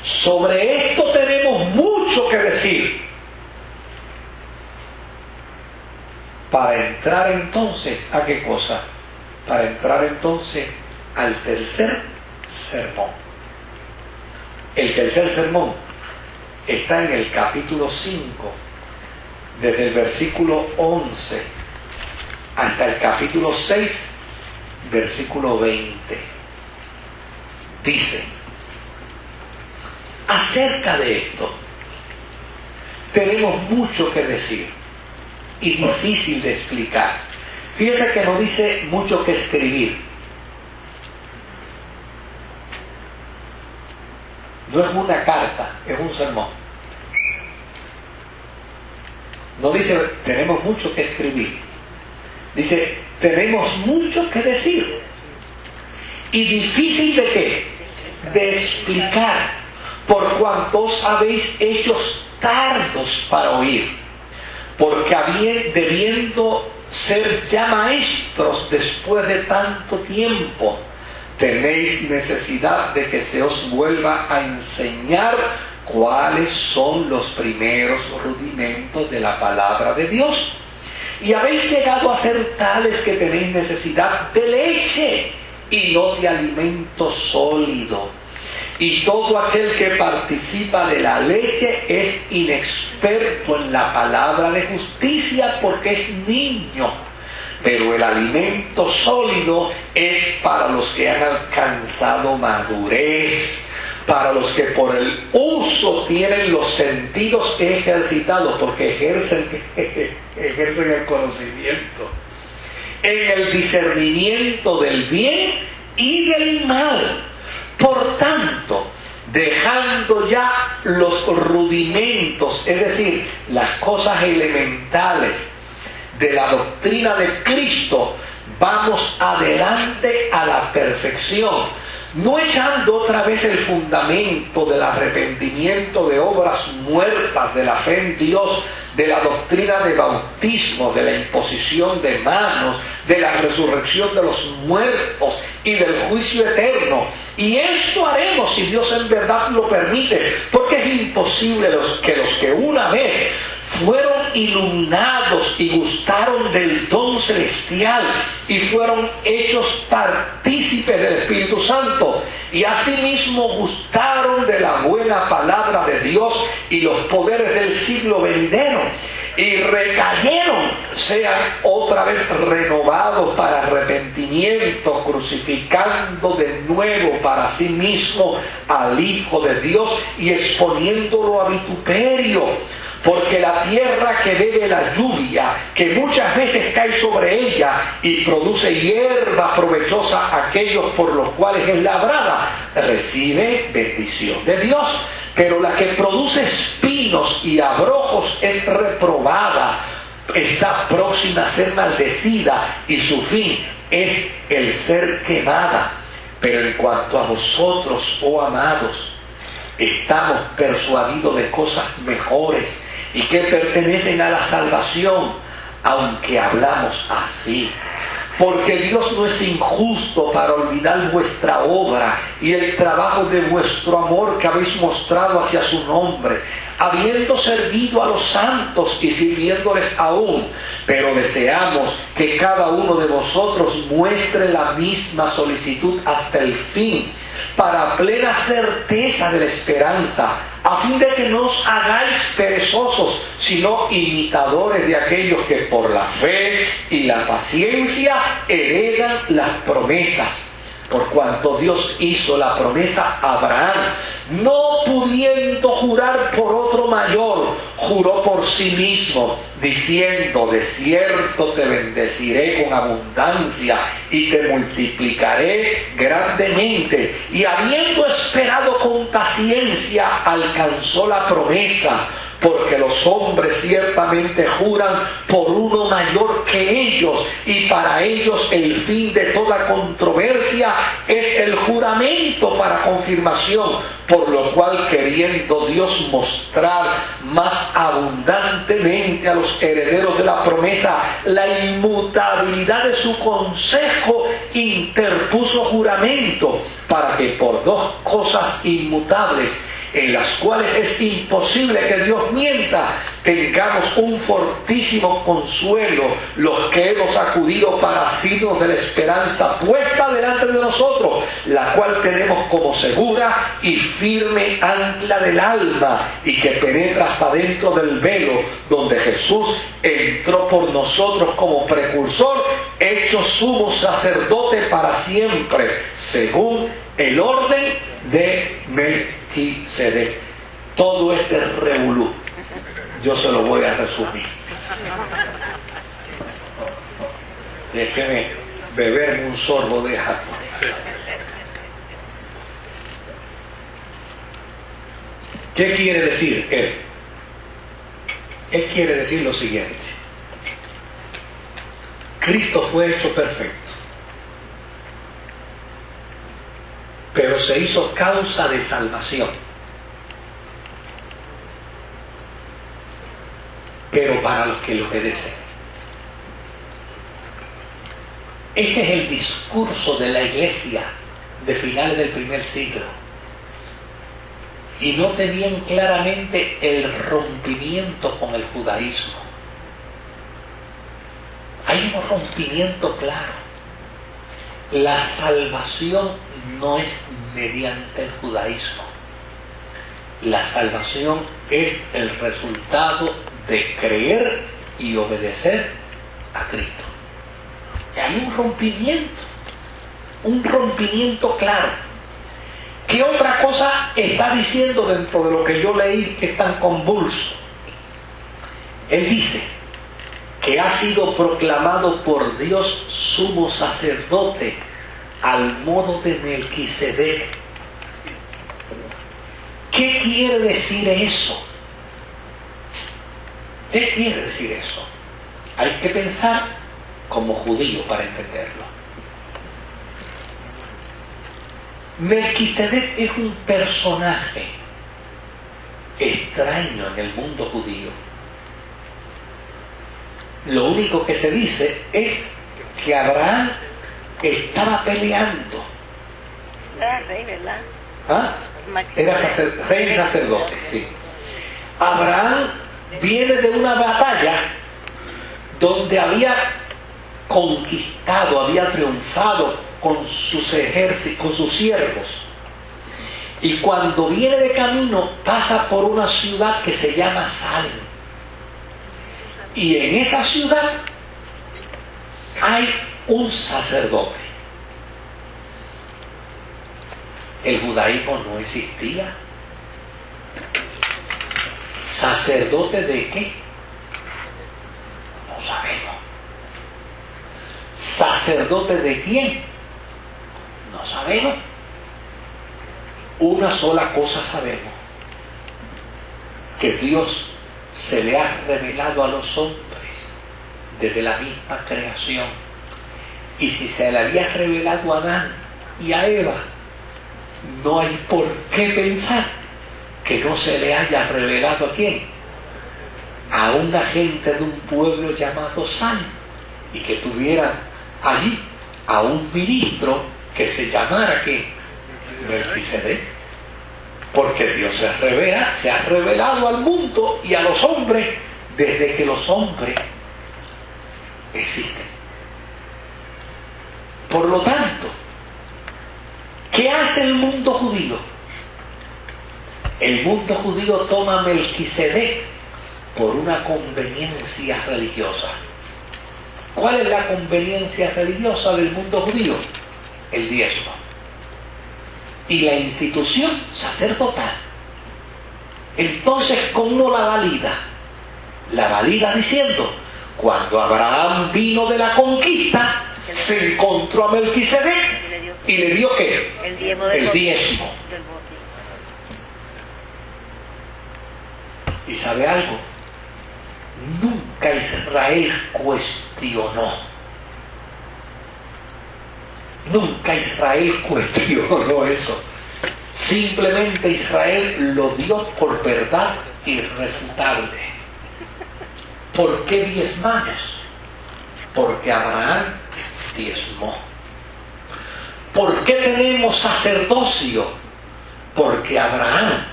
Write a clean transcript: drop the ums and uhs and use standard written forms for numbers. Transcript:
Sobre esto tenemos mucho que decir. Para entrar entonces, ¿a qué cosa? Para entrar entonces al tercer sermón. El tercer sermón está en el capítulo 5, desde el versículo 11 hasta el capítulo 6, versículo 20. Dice, acerca de esto, tenemos mucho que decir y difícil de explicar. Fíjense que no dice mucho que escribir. No es una carta, es un sermón. No dice tenemos mucho que escribir. Dice tenemos mucho que decir. ¿Y difícil de qué? De explicar, por cuanto os habéis hecho tardos para oír. Porque debiendo ser ya maestros después de tanto tiempo, tenéis necesidad de que se os vuelva a enseñar cuáles son los primeros rudimentos de la palabra de Dios. Y habéis llegado a ser tales que tenéis necesidad de leche y no de alimento sólido. Y todo aquel que participa de la leche es inexperto en la palabra de justicia porque es niño. Pero el alimento sólido es para los que han alcanzado madurez, para los que por el uso tienen los sentidos ejercitados, porque ejercen el conocimiento, en el discernimiento del bien y del mal. Por tanto, dejando ya los rudimentos, es decir, las cosas elementales de la doctrina de Cristo, vamos adelante a la perfección, no echando otra vez el fundamento del arrepentimiento de obras muertas, de la fe en Dios, de la doctrina de bautismo, de la imposición de manos, de la resurrección de los muertos y del juicio eterno. Y esto haremos si Dios en verdad lo permite, porque es imposible que los que una vez fueron iluminados y gustaron del don celestial y fueron hechos partícipes del Espíritu Santo y asimismo gustaron de la buena palabra de Dios y los poderes del siglo venidero y recayeron, sean otra vez renovados para arrepentimiento, crucificando de nuevo para sí mismo al Hijo de Dios y exponiéndolo a vituperio. Porque la tierra que bebe la lluvia, que muchas veces cae sobre ella y produce hierba provechosa a aquellos por los cuales es labrada, recibe bendición de Dios. Pero la que produce espinos y abrojos es reprobada, está próxima a ser maldecida y su fin es el ser quemada. Pero en cuanto a vosotros, oh amados, estamos persuadidos de cosas mejores y que pertenecen a la salvación, aunque hablamos así. Porque Dios no es injusto para olvidar vuestra obra y el trabajo de vuestro amor que habéis mostrado hacia su nombre, habiendo servido a los santos y sirviéndoles aún. Pero deseamos que cada uno de vosotros muestre la misma solicitud hasta el fin, para plena certeza de la esperanza, a fin de que no os hagáis perezosos, sino imitadores de aquellos que por la fe y la paciencia heredan las promesas. Por cuanto Dios hizo la promesa a Abraham, no pudiendo jurar por otro mayor, juró por sí mismo, diciendo: de cierto te bendeciré con abundancia y te multiplicaré grandemente. Y habiendo esperado con paciencia, alcanzó la promesa. Porque los hombres ciertamente juran por uno mayor que ellos, y para ellos el fin de toda controversia es el juramento para confirmación, por lo cual, queriendo Dios mostrar más abundantemente a los herederos de la promesa la inmutabilidad de su consejo, interpuso juramento, para que por dos cosas inmutables en las cuales es imposible que Dios mienta, tengamos un fortísimo consuelo los que hemos acudido para asirnos de la esperanza puesta delante de nosotros, la cual tenemos como segura y firme ancla del alma, y que penetra hasta dentro del velo, donde Jesús entró por nosotros como precursor, hecho sumo sacerdote para siempre, según el orden de Melquisedec. Todo este revolú yo se lo voy a resumir. Déjeme beberme un sorbo de agua. ¿Qué quiere decir él? Él quiere decir lo siguiente: Cristo fue hecho perfecto, pero se hizo causa de salvación, pero para los que le obedecen. Este es el discurso de la iglesia de finales del primer siglo, y no tenían claramente el rompimiento con el judaísmo. Hay un rompimiento claro. La salvación no es mediante el judaísmo. La salvación es el resultado de creer y obedecer a Cristo. Y hay un rompimiento claro. ¿Qué otra cosa está diciendo dentro de lo que yo leí que es tan convulso? Él dice que ha sido proclamado por Dios sumo sacerdote al modo de Melquisedec. ¿Qué quiere decir eso? ¿Qué quiere decir eso? Hay que pensar como judío para entenderlo. Melquisedec es un personaje extraño en el mundo judío. Lo único que se dice es que Abraham estaba peleando. Era rey, ¿verdad? ¿Ah? Era rey y sacerdote, sí. Abraham viene de una batalla donde había conquistado, había triunfado con sus ejércitos, con sus siervos. Y cuando viene de camino pasa por una ciudad que se llama Salem. Y en esa ciudad hay un sacerdote. El judaísmo no existía. ¿Sacerdote de qué? No sabemos. ¿Sacerdote de quién? No sabemos. Una sola cosa sabemos: que Dios se le ha revelado a los hombres desde la misma creación. Y si se le había revelado a Adán y a Eva, no hay por qué pensar que no se le haya revelado a quién, a una gente de un pueblo llamado San, y que tuviera allí a un ministro que se llamara ¿qué? Melquisedec. Porque Dios se ha revelado al mundo y a los hombres desde que los hombres existen. Por lo tanto, ¿qué hace el mundo judío? El mundo judío toma a Melquisedec por una conveniencia religiosa. ¿Cuál es la conveniencia religiosa del mundo judío? El diezmo. Y la institución sacerdotal. Entonces, ¿cómo la valida? La valida diciendo: cuando Abraham vino de la conquista, se encontró a Melquisedec y le dio ¿qué? El diezmo. ¿Y sabe algo? Nunca Israel cuestionó. Nunca Israel cuestionó eso. Simplemente Israel lo dio por verdad irrefutable. ¿Por qué diezmamos? Porque Abraham diezmó. ¿Por qué tenemos sacerdocio? Porque Abraham